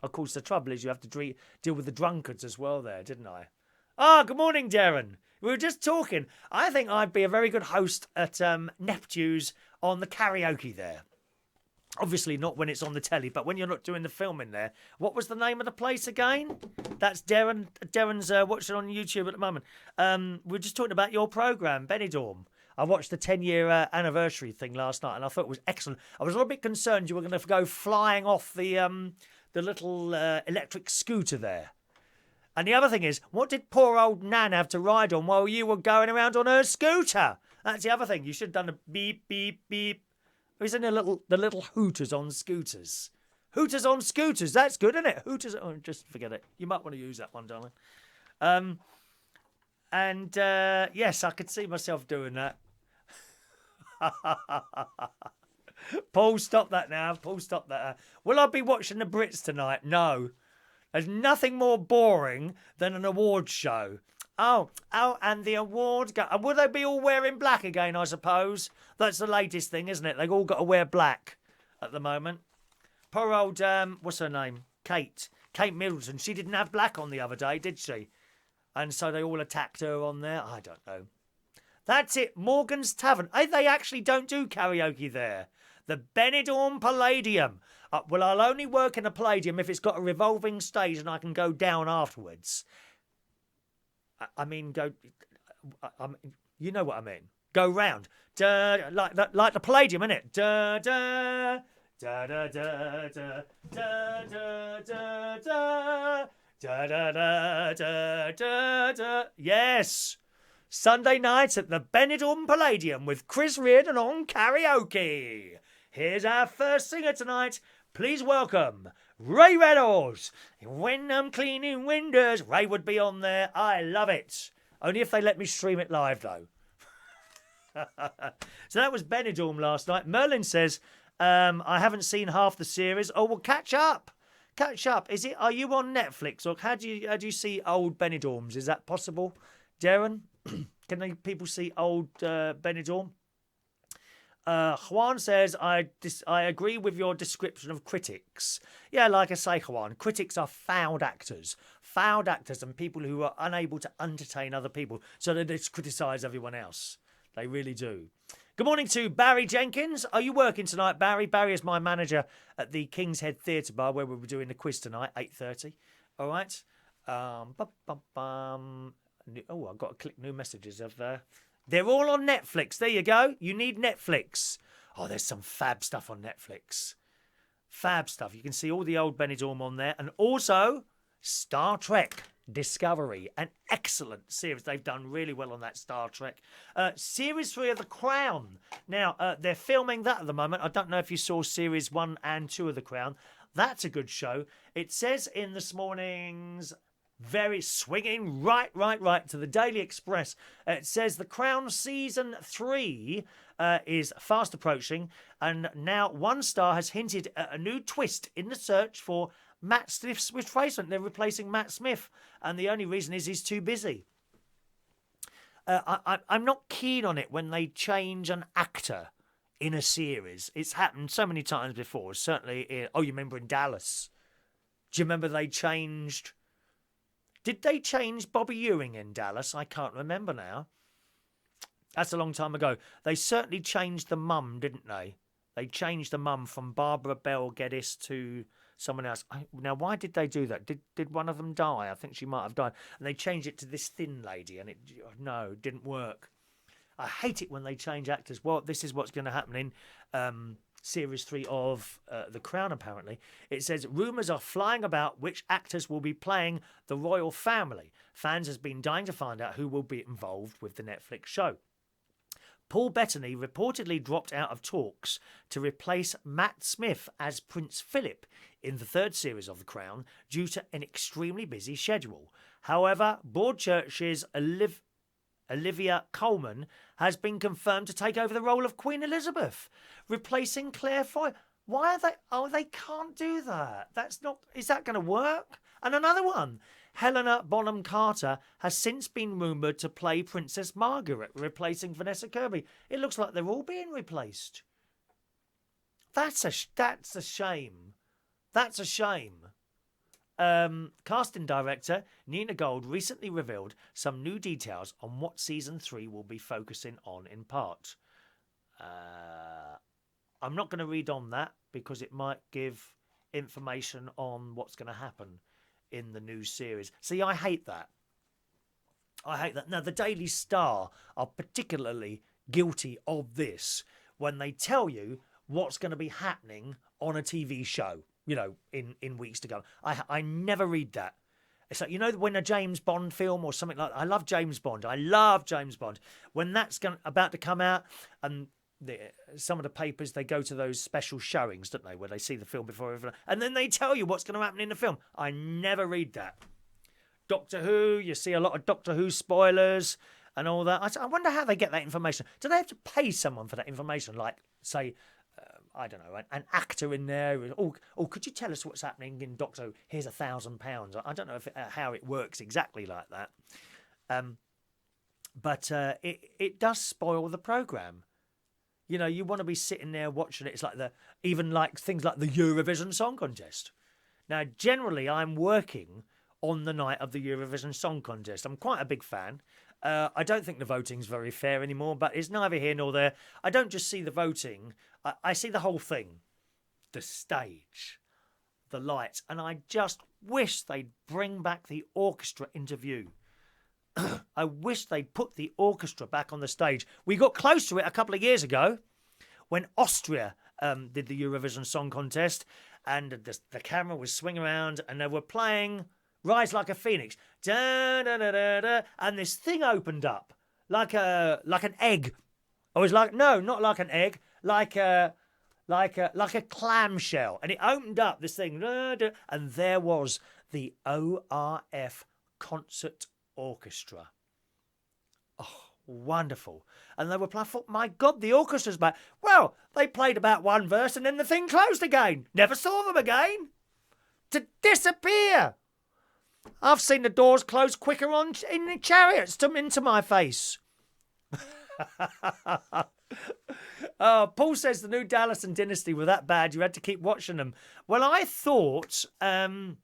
Of course, the trouble is you have to deal with the drunkards as well there, didn't I? Good morning, Darren. We were just talking. I think I'd be a very good host at Neptune's on the karaoke there. Obviously not when it's on the telly, but when you're not doing the filming there. What was the name of the place again? That's Darren. Darren's watching on YouTube at the moment. We're just talking about your programme, Benidorm. I watched the 10-year anniversary thing last night, and I thought it was excellent. I was a little bit concerned you were going to go flying off the little electric scooter there. And the other thing is, what did poor old Nan have to ride on while you were going around on her scooter? That's the other thing. You should have done a beep, beep, beep. Isn't it the little hooters on scooters? Hooters on scooters. That's good, isn't it? Hooters. Oh, just forget it. You might want to use that one, darling. Yes, I could see myself doing that. Paul, stop that now. Paul, stop that. Will I be watching the Brits tonight? No. There's nothing more boring than an awards show. Oh, and the awards go. And will they be all wearing black again, I suppose? That's the latest thing, isn't it? They've all got to wear black at the moment. Poor old, what's her name? Kate Middleton. She didn't have black on the other day, did she? And so they all attacked her on there. I don't know. That's it. Morgan's Tavern. They actually don't do karaoke there. The Benidorm Palladium. Well, I'll only work in a Palladium if it's got a revolving stage and I can go down afterwards. You know what I mean. Go round. Like the Palladium, innit? Da da da da da da da da da da da da da da da. Yes. Sunday nights at the Benidorm Palladium with Chris Reardon on karaoke. Here's our first singer tonight, Please welcome Ray Reynolds. When I'm cleaning windows, Ray would be on there. I love it. Only if they let me stream it live, though. So that was Benidorm last night. Merlin says, I haven't seen half the series. Oh, well, catch up. Catch up. Are you on Netflix, or how do you see old Benidorms? Is that possible, Darren? Can people see old Benidorm? Juan says, I agree with your description of critics. Yeah, like I say, Juan, critics are found actors. Found actors and people who are unable to entertain other people, so they just criticise everyone else. They really do. Good morning to Barry Jenkins. Are you working tonight, Barry? Barry is my manager at the King's Head Theatre Bar, where we'll be doing the quiz tonight, 8:30. All right. Oh, I've got to click new messages. They're all on Netflix. There you go. You need Netflix. Oh, there's some fab stuff on Netflix. Fab stuff. You can see all the old Benidorm on there. And also Star Trek Discovery, an excellent series. They've done really well on that Star Trek. Series 3 of The Crown. Now, they're filming that at the moment. I don't know if you saw Series 1 and 2 of The Crown. That's a good show. It says in this morning's very swinging right to the Daily Express. It says The Crown Season 3 is fast approaching, and now one star has hinted at a new twist in the search for Matt Smith's replacement. They're replacing Matt Smith, and the only reason is he's too busy. I'm not keen on it when they change an actor in a series. It's happened so many times before. Certainly, you remember in Dallas? Do you remember they changed? Did they change Bobby Ewing in Dallas? I can't remember now. That's a long time ago. They certainly changed the mum, didn't they? They changed the mum from Barbara Bell Geddes to someone else. Now, why did they do that? Did one of them die? I think she might have died. And they changed it to this thin lady, and it didn't work. I hate it when they change actors. Well, this is what's going to happen in Series 3 of The Crown, apparently. It says, rumours are flying about which actors will be playing the royal family. Fans have been dying to find out who will be involved with the Netflix show. Paul Bettany reportedly dropped out of talks to replace Matt Smith as Prince Philip in the third series of The Crown due to an extremely busy schedule. However, Broadchurch's Olivia Colman has been confirmed to take over the role of Queen Elizabeth, replacing Claire Foy. Why are they? Oh, they can't do that. That's not. Is that going to work? And another one. Helena Bonham Carter has since been rumoured to play Princess Margaret, replacing Vanessa Kirby. It looks like they're all being replaced. That's a shame. That's a shame. Casting director Nina Gold recently revealed some new details on what season 3 will be focusing on in part. I'm not going to read on that because it might give information on what's going to happen in the new series. See, I hate that. Now, the Daily Star are particularly guilty of this when they tell you what's going to be happening on a TV show, in weeks to go. I never read that. It's like, when a James Bond film or something like that, I love James Bond. When that's about to come out, and some of the papers, they go to those special showings, don't they, where they see the film before everyone, and then they tell you what's going to happen in the film. I never read that. Doctor Who, you see a lot of Doctor Who spoilers and all that. I wonder how they get that information. Do they have to pay someone for that information? Like, say, I don't know, an actor in there. Oh, could you tell us what's happening in Doctor Who? Here's £1,000. I don't know how it works exactly like that. But it does spoil the programme. You want to be sitting there watching it. It's like even things like the Eurovision Song Contest. Now, generally, I'm working on the night of the Eurovision Song Contest. I'm quite a big fan. I don't think the voting's very fair anymore, but it's neither here nor there. I don't just see the voting. I see the whole thing. The stage, the lights, and I just wish they'd bring back the orchestra into view. I wish they'd put the orchestra back on the stage. We got close to it a couple of years ago when Austria did the Eurovision Song Contest, and the camera was swinging around and they were playing Rise Like a Phoenix. Da, da, da, da, da, and this thing opened up like an egg. I was like, no, not like an egg, like like a clamshell, and it opened up this thing, and there was the ORF Concert Orchestra. Oh, wonderful. And they were playing. I thought, my God, the orchestra's back. Well, they played about one verse and then the thing closed again. Never saw them again. To disappear. I've seen the doors close quicker in the chariots into my face. Oh, Paul says the new Dallas and Dynasty were that bad you had to keep watching them. Well, I thought the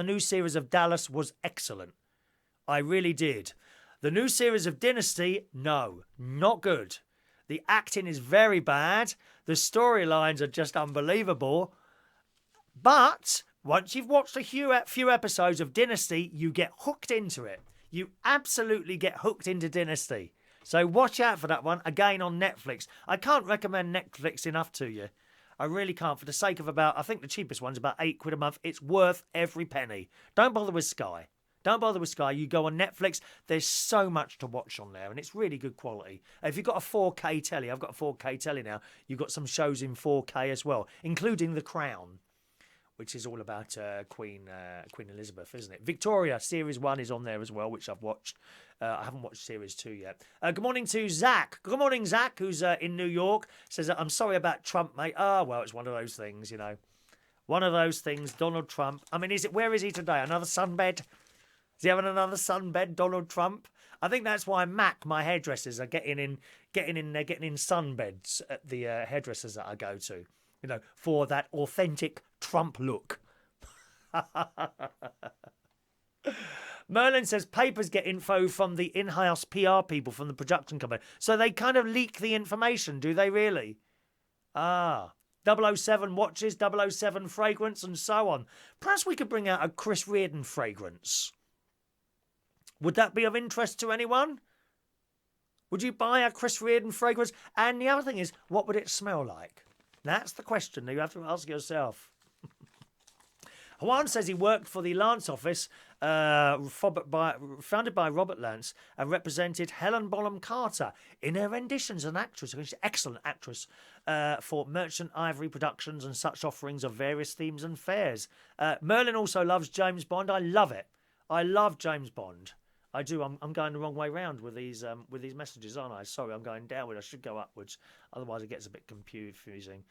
new series of Dallas was excellent. I really did. The new series of Dynasty, no, not good. The acting is very bad. The storylines are just unbelievable. But once you've watched a few episodes of Dynasty, you get hooked into it. You absolutely get hooked into Dynasty. So watch out for that one, again on Netflix. I can't recommend Netflix enough to you. I really can't, for the sake of I think the cheapest one's about £8 a month. It's worth every penny. Don't bother with Sky. Don't bother with Sky. You go on Netflix. There's so much to watch on there, and it's really good quality. If you've got a 4K telly, I've got a 4K telly now, you've got some shows in 4K as well, including The Crown, which is all about Queen Elizabeth, isn't it? Victoria, Series 1 is on there as well, which I've watched. I haven't watched Series 2 yet. Good morning to Zach. Good morning, Zach, who's in New York. Says, I'm sorry about Trump, mate. Oh, well, it's one of those things, you know. One of those things, Donald Trump. I mean, where is he today? Another sunbed? Is he having another sunbed, Donald Trump? I think that's why Mac, my hairdressers, are getting in sunbeds at the hairdressers that I go to. You know, for that authentic Trump look. Merlin says papers get info from the in-house PR people from the production company. So they kind of leak the information, do they really? 007 watches, 007 fragrance, and so on. Perhaps we could bring out a Chris Reardon fragrance. Would that be of interest to anyone? Would you buy a Chris Reardon fragrance? And the other thing is, what would it smell like? That's the question that you have to ask yourself. Juan says he worked for the Lance office, founded by Robert Lance, and represented Helen Bonham Carter in her renditions as an actress. She's an excellent actress for Merchant Ivory Productions and such offerings of various themes and fairs. Merlin also loves James Bond. I love it. I love James Bond. I do. I'm going the wrong way round with these messages, aren't I? Sorry, I'm going downward. I should go upwards. Otherwise, it gets a bit confusing.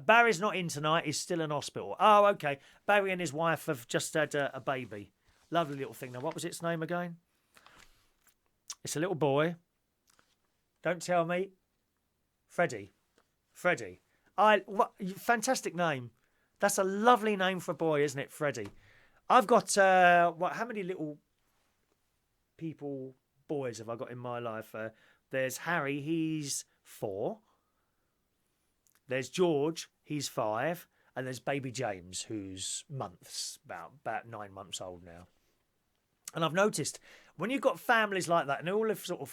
Barry's not in tonight. He's still in hospital. Oh, okay. Barry and his wife have just had a baby. Lovely little thing. Now, what was its name again? It's a little boy. Don't tell me. Freddie. Fantastic name. That's a lovely name for a boy, isn't it, Freddie? I've got how many little boys have I got in my life? There's Harry, he's 4. There's George, he's 5, and there's baby James, who's about 9 months old now. And I've noticed when you've got families like that and they all live sort of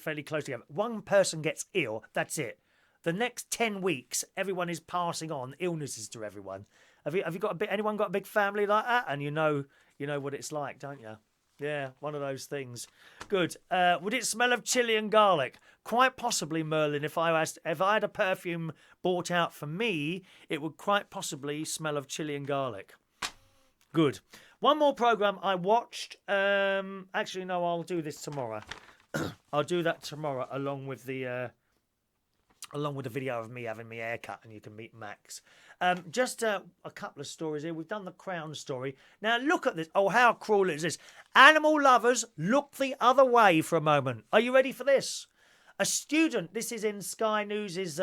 fairly close together, one person gets ill, that's it. The next 10 weeks, everyone is passing on illnesses to everyone. Have you got anyone got a big family like that? And you know what it's like, don't you? Yeah, one of those things. Good. Would it smell of chili and garlic? Quite possibly, Merlin. If I had a perfume bought out for me, it would quite possibly smell of chili and garlic. Good. One more programme I watched. Actually, no, I'll do this tomorrow. I'll do that tomorrow along with the video of me having my hair cut, and you can meet Max. Just a couple of stories here. We've done the Crown story. Now look at this. Oh, how cruel is this? Animal lovers, look the other way for a moment. Are you ready for this? A student, this is in Sky News'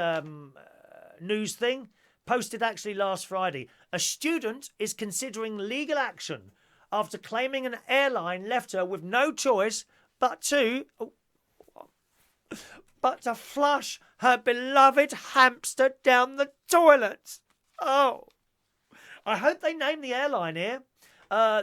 news thing, posted actually last Friday. A student is considering legal action after claiming an airline left her with no choice but to flush her beloved hamster down the toilet. Oh, I hope they name the airline here.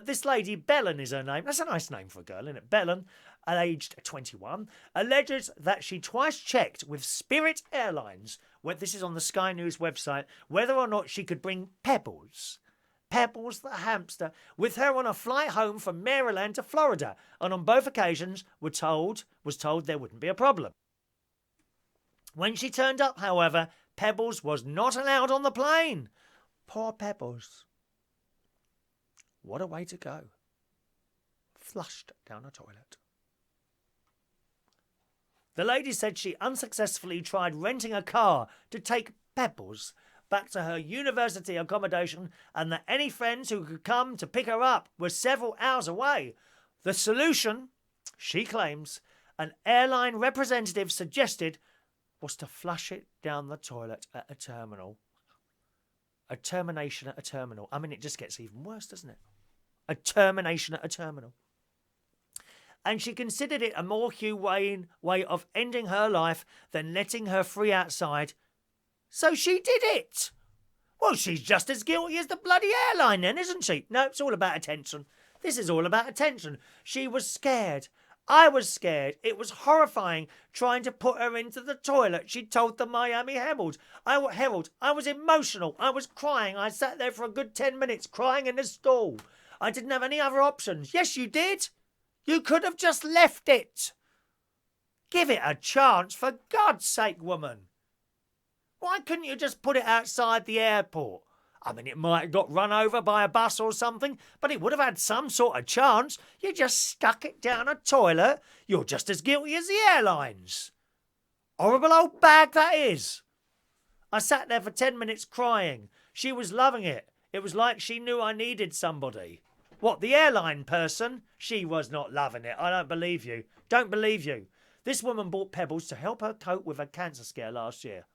This lady, Belen is her name. That's a nice name for a girl, isn't it? Belen, aged 21, alleges that she twice checked with Spirit Airlines, where this is on the Sky News website, whether or not she could bring Pebbles the hamster, with her on a flight home from Maryland to Florida, and on both occasions was told there wouldn't be a problem. When she turned up, however, Pebbles was not allowed on the plane. Poor Pebbles. What a way to go. Flushed down a toilet. The lady said she unsuccessfully tried renting a car to take Pebbles back to her university accommodation, and that any friends who could come to pick her up were several hours away. The solution, she claims, an airline representative suggested, was to flush it down the toilet at a terminal. A termination at a terminal. I mean, it just gets even worse, doesn't it? A termination at a terminal. And she considered it a more humane way of ending her life than letting her free outside. So she did it. Well, she's just as guilty as the bloody airline then, isn't she? No, it's all about attention. This is all about attention. She was scared. I was scared. It was horrifying trying to put her into the toilet, she told the Miami Herald. I was emotional. I was crying. I sat there for a good 10 minutes crying in the stall. I didn't have any other options. Yes, you did. You could have just left it. Give it a chance, for God's sake, woman. Why couldn't you just put it outside the airport? I mean, it might have got run over by a bus or something, but it would have had some sort of chance. You just stuck it down a toilet. You're just as guilty as the airlines. Horrible old bag that is. I sat there for 10 minutes crying. She was loving it. It was like she knew I needed somebody. What, the airline person? She was not loving it. I don't believe you. Don't believe you. This woman bought Pebbles to help her cope with a cancer scare last year.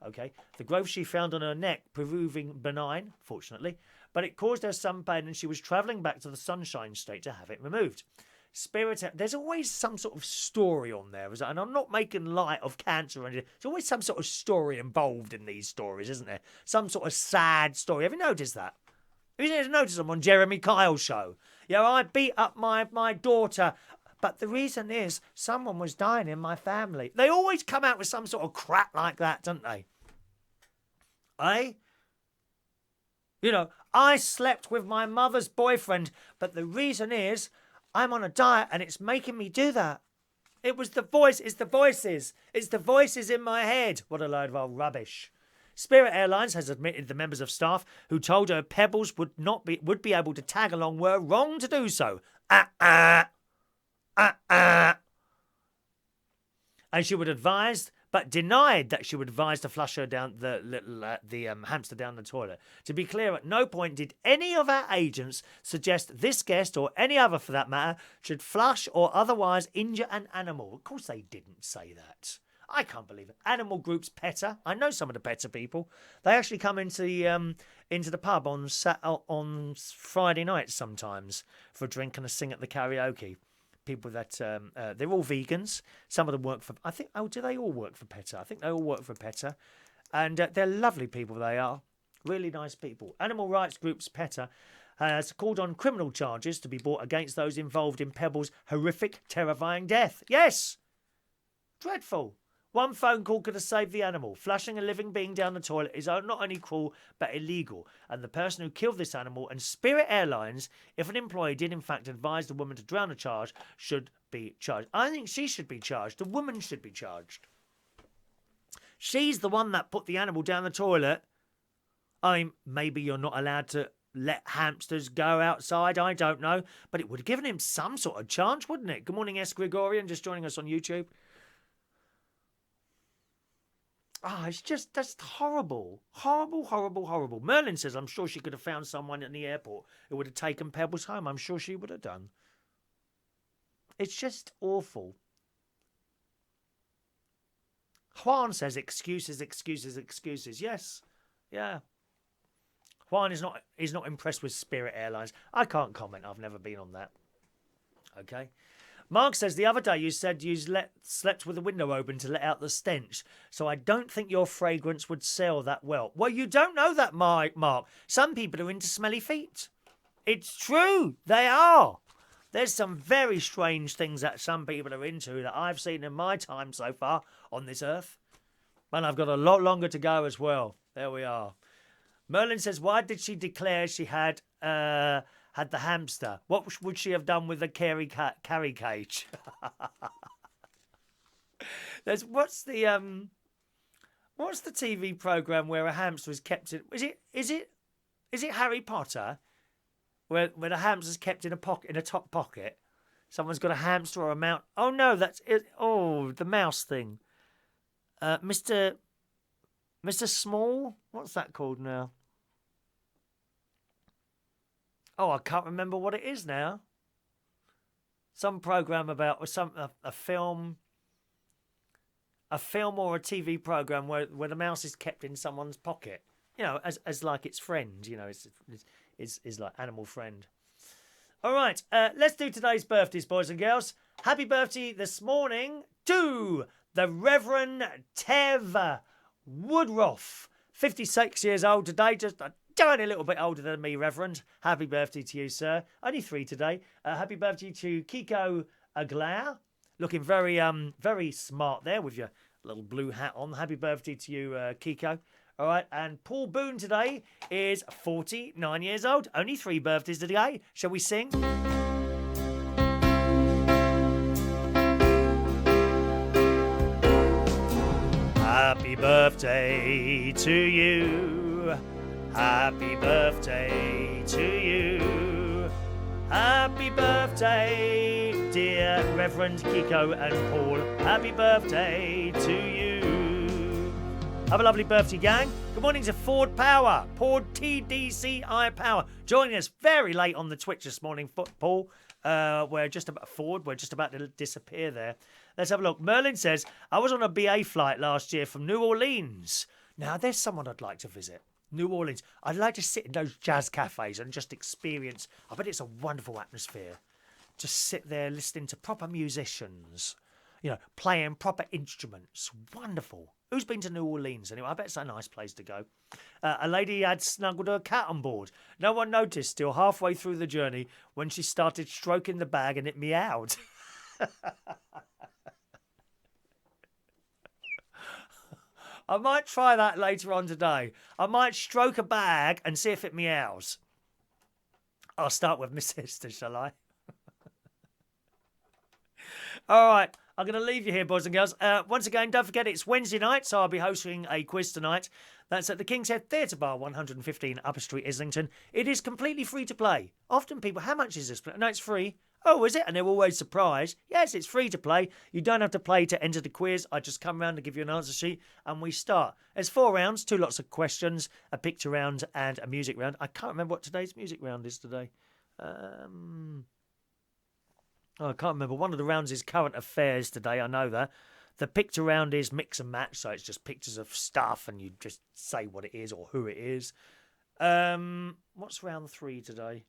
Okay. The growth she found on her neck proving benign, fortunately, but it caused her some pain and she was travelling back to the Sunshine State to have it removed. There's always some sort of story on there, and I'm not making light of cancer or anything. There's always some sort of story involved in these stories, isn't there? Some sort of sad story. Have you noticed that? Have you noticed them on Jeremy Kyle's show? Yeah, I beat up my daughter, but the reason is someone was dying in my family. They always come out with some sort of crap like that, don't they? Eh? You know, I slept with my mother's boyfriend, but the reason is I'm on a diet and it's making me do that. It was the voice. It's the voices. It's the voices in my head. What a load of old rubbish. Spirit Airlines has admitted the members of staff who told her Pebbles would be able to tag along were wrong to do so. And she would advise, but denied that she would advise to flush her down the hamster down the toilet. To be clear, at no point did any of our agents suggest this guest, or any other for that matter, should flush or otherwise injure an animal. Of course they didn't say that. I can't believe it. Animal groups PETA. I know some of the PETA people. They actually come into the pub on Friday nights sometimes for a drink and a sing at the karaoke. People that they're all vegans. Some of them work for. I think. Oh, do they all work for PETA? I think they all work for PETA, and they're lovely people. They are really nice people. Animal rights groups PETA has called on criminal charges to be brought against those involved in Pebbles' horrific, terrifying death. Yes, dreadful. One phone call could have saved the animal. Flushing a living being down the toilet is not only cruel but illegal. And the person who killed this animal, and Spirit Airlines, if an employee did in fact advise the woman to drown a child, should be charged. I think she should be charged. The woman should be charged. She's the one that put the animal down the toilet. I mean, maybe you're not allowed to let hamsters go outside. I don't know. But it would have given him some sort of chance, wouldn't it? Good morning, S. Gregorian, just joining us on YouTube. That's horrible. Horrible, horrible, horrible. Merlin says, I'm sure she could have found someone at the airport who would have taken Pebbles home. I'm sure she would have done. It's just awful. Juan says, excuses, excuses, excuses. Yes. Yeah. Juan is not impressed with Spirit Airlines. I can't comment. I've never been on that. Okay. Mark says, the other day you said you slept with the window open to let out the stench, so I don't think your fragrance would sell that well. Well, you don't know that, Mark. Some people are into smelly feet. It's true. They are. There's some very strange things that some people are into that I've seen in my time so far on this earth. And I've got a lot longer to go as well. There we are. Merlin says, why did she declare she had the hamster? What would she have done with the carry cage? What's the What's the TV program where a hamster is kept in? Is it Harry Potter, where the hamster's kept in a pocket, in a top pocket? Someone's got a hamster or a mouse. Oh no, that's it. Oh, the mouse thing. Mr. Small. What's that called now? Oh, I can't remember what it is now. Some program about a film or a TV program where the mouse is kept in someone's pocket. You know, as like its friend. You know, it's like animal friend. All right, let's do today's birthdays, boys and girls. Happy birthday this morning to the Reverend Ted Woodruff, 56 years old today, just a tiny little bit older than me, Reverend. Happy birthday to you, sir. Only 3 today. Happy birthday to Kiko Paul, looking very smart there with your little blue hat on. Happy birthday to you, Kiko. All right, and Paul Boone today is 49 years old. Only 3 birthdays today. Shall we sing? Happy birthday to you. Happy birthday to you. Happy birthday, dear Reverend Kiko and Paul. Happy birthday to you. Have a lovely birthday, gang. Good morning to Ford Power, Ford TDCI Power, joining us very late on the Twitch this morning. Paul, we're just about to disappear there. Let's have a look. Merlin says, I was on a BA flight last year from New Orleans. Now, there's someone I'd like to visit. New Orleans. I'd like to sit in those jazz cafes and just experience. I bet it's a wonderful atmosphere. Just sit there listening to proper musicians, you know, playing proper instruments. Wonderful. Who's been to New Orleans anyway? I bet it's a nice place to go. A lady had snuggled her cat on board. No one noticed till halfway through the journey when she started stroking the bag and it meowed. I might try that later on today. I might stroke a bag and see if it meows. I'll start with my sister, shall I? All right. I'm going to leave you here, boys and girls. Once again, don't forget it's Wednesday night, so I'll be hosting a quiz tonight. That's at the King's Head Theatre Bar, 115 Upper Street, Islington. It is completely free to play. Often people, how much is this? No, it's free. Oh, is it? And they're always surprised. Yes, it's free to play. You don't have to play to enter the quiz. I just come round and give you an answer sheet, and we start. There's 4 rounds, 2 lots of questions, a picture round, and a music round. I can't remember what today's music round is today. I can't remember. One of the rounds is current affairs today. I know that. The picture round is mix and match, so it's just pictures of stuff, and you just say what it is or who it is. What's round 3 today?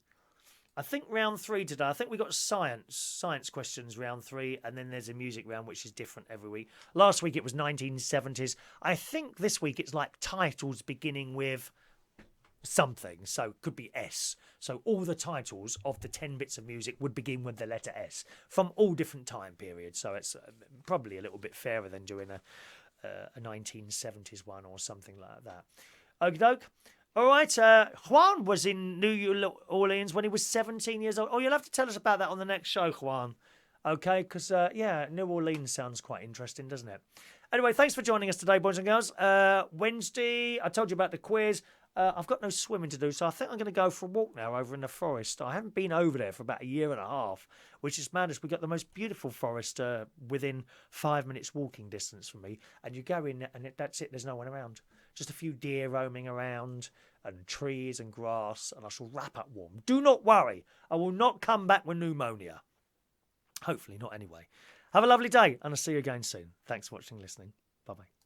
I think round 3 today. I think we got science questions round 3, and then there's a music round which is different every week. Last week it was 1970s. I think this week it's like titles beginning with something, so it could be S. So all the titles of the 10 bits of music would begin with the letter S from all different time periods. So it's probably a little bit fairer than doing a 1970s one or something like that. Okie doke. All right, Juan was in New Orleans when he was 17 years old. Oh, you'll have to tell us about that on the next show, Juan. Okay, because, New Orleans sounds quite interesting, doesn't it? Anyway, thanks for joining us today, boys and girls. Wednesday, I told you about the quiz. I've got no swimming to do, so I think I'm going to go for a walk now over in the forest. I haven't been over there for about 1.5 years, which is madness. We've got the most beautiful forest within 5 minutes walking distance from me. And you go in and that's it. There's no one around. Just a few deer roaming around and trees and grass, and I shall wrap up warm. Do not worry. I will not come back with pneumonia. Hopefully not anyway. Have a lovely day, and I'll see you again soon. Thanks for watching and listening. Bye-bye.